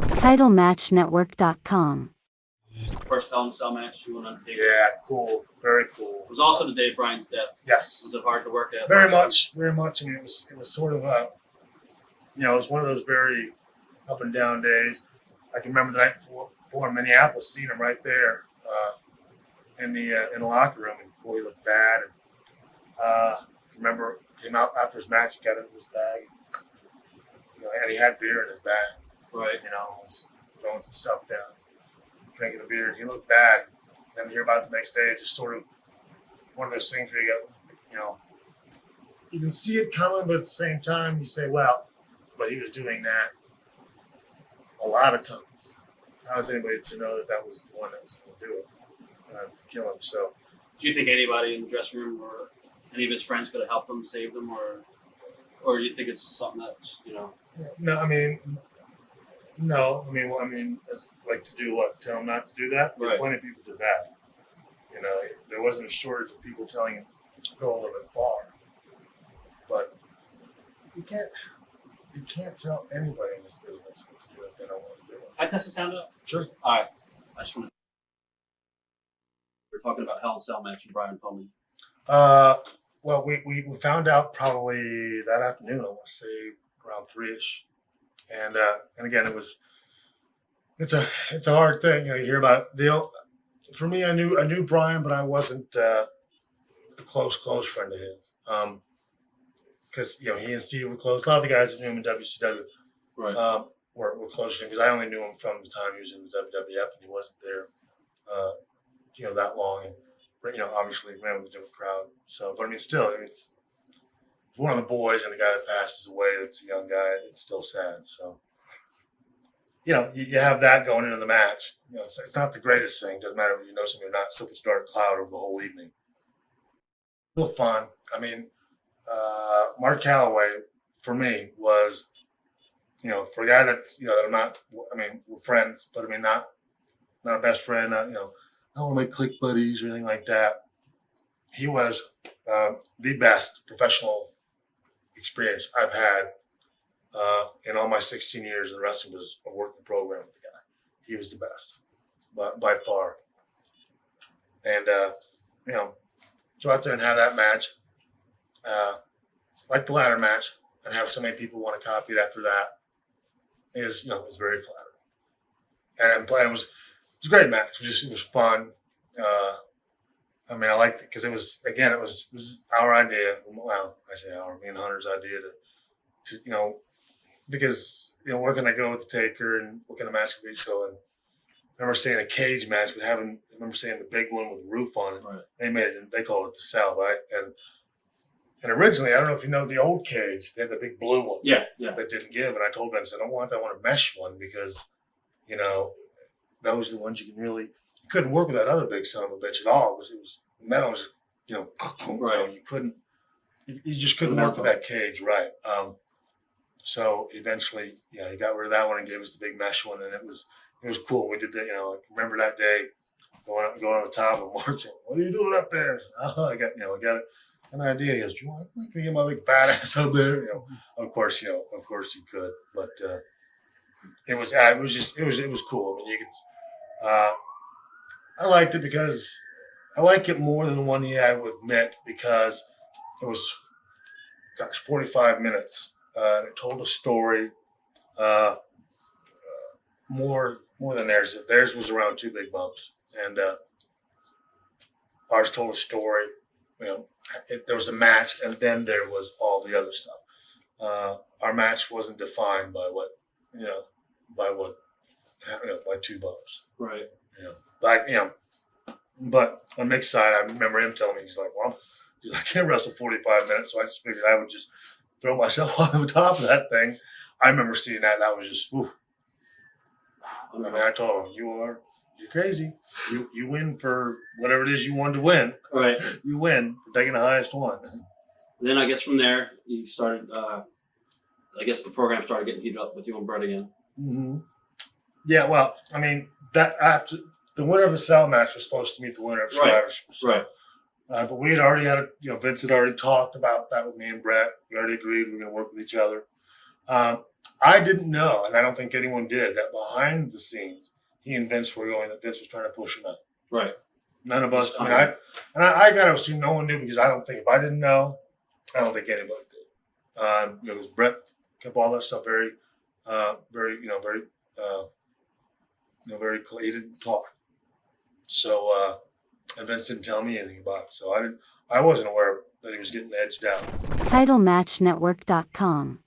TitleMatchNetwork.com. First Hell in a Cell match, you and Undertaker. Yeah, cool. Very cool. It was also the day of Brian's death. Yes. Was it hard to work at? Very much. I mean, it was sort of a, it was one of those very up and down days. I can remember the night before in Minneapolis, seeing him right there in the locker room, and boy, he looked bad. And I remember came out after his match, he got into his bag, and he had beer in his bag. Right. Was throwing some stuff down, drinking a beer, and he looked bad. And then hear about it the next day. It's just sort of one of those things where you go, you can see it coming, but at the same time, you say, well, but he was doing that a lot of times. How is anybody to know that was the one that was going to do it, to kill him? So, do you think anybody in the dressing room or any of his friends could have helped him, saved him, or do you think it's something that's, No, I mean, it's like to do what? Tell him not to do that? Right. Plenty of people did that. There wasn't a shortage of people telling him to go a little bit far. But you can't tell anybody in this business what to do if they don't want to do it. I test this sound up? Sure. All right. I just want to. We're talking about Hell in a Cell match and Brian Pillman. Well, we found out probably that afternoon. I want to say around 3-ish, and again, it's a hard thing. You hear about it. For me, I knew Brian, but I wasn't a close friend of his. Because he and Steve were close. A lot of the guys that knew him in WCW, right, were close to him, because I only knew him from the time he was in the WWF, and he wasn't there, that long. And obviously ran with a different crowd. So, but I mean, still, it's one of the boys, and the guy that passes away, that's a young guy. It's still sad. So, you have that going into the match. It's not the greatest thing. Doesn't matter if you know somebody or not. Still, it's a dark cloud over the whole evening. Still fun. I mean. Mark Calloway, for me, was, for a guy that's, that I'm not, we're friends, but not a best friend, not one of my clique buddies or anything like that. He was the best professional experience I've had in all my 16 years in wrestling was a working program with the guy. He was the best, by far. And, go out there and have that match. Like the ladder match, and have so many people want to copy it after that is very flattering. And it was a great match. It was fun. I liked it because it was our idea. Well, I say our, me and Hunter's idea to because where can I go with the Taker and what kind of match can we show? And I remember seeing a cage match, I remember seeing the big one with the roof on it. Right. They made it, they called it the cell, right? And originally, I don't know if you know the old cage, they had the big blue one. Yeah. That didn't give. And I told Vince, I don't want that one, a mesh one, because, those are the ones you couldn't work with that other big son of a bitch at all. It was metal, was, right. You just couldn't work with that cage, right? So eventually, he got rid of that one and gave us the big mesh one, and it was cool. We did that, I remember that day going on the top and Mark saying, "What are you doing up there?" I got it. An idea. He goes, "Do you want me to get my big fat ass up there?" Of course you could, but it was cool. I mean, you could. I liked it because I like it more than the one he had with Mick because it was, 45 minutes. It told a story more than theirs. Theirs was around 2 big bumps, and ours told a story. There was a match, and then there was all the other stuff. Our match wasn't defined by by 2 bumps. Right. But on Mick's side, I remember him telling me, he's like, "Well, I can't wrestle 45 minutes, so I just figured I would just throw myself on the top of that thing." I remember seeing that, and I was just, whew. I told him, "You're crazy. You win for whatever it is you wanted to win. Right. You win for taking the highest one." And then I guess from there, you started, the program started getting heated up with you and Brett again. Mm-hmm. Yeah, well, that after the winner of the cell match was supposed to meet the winner of Survivor Series. Right. But we had already had Vince had already talked about that with me and Brett. We already agreed we were going to work with each other. I didn't know, and I don't think anyone did, that behind the scenes, he and Vince were going that Vince was trying to push him out. Right. None of us. I mean, I got to assume no one knew because I don't think if I didn't know, I don't think anybody did. It was Brett kept all that stuff very, very, very. He didn't talk. So, and Vince didn't tell me anything about it. So I wasn't aware that he was getting edged out. TitleMatchNetwork.com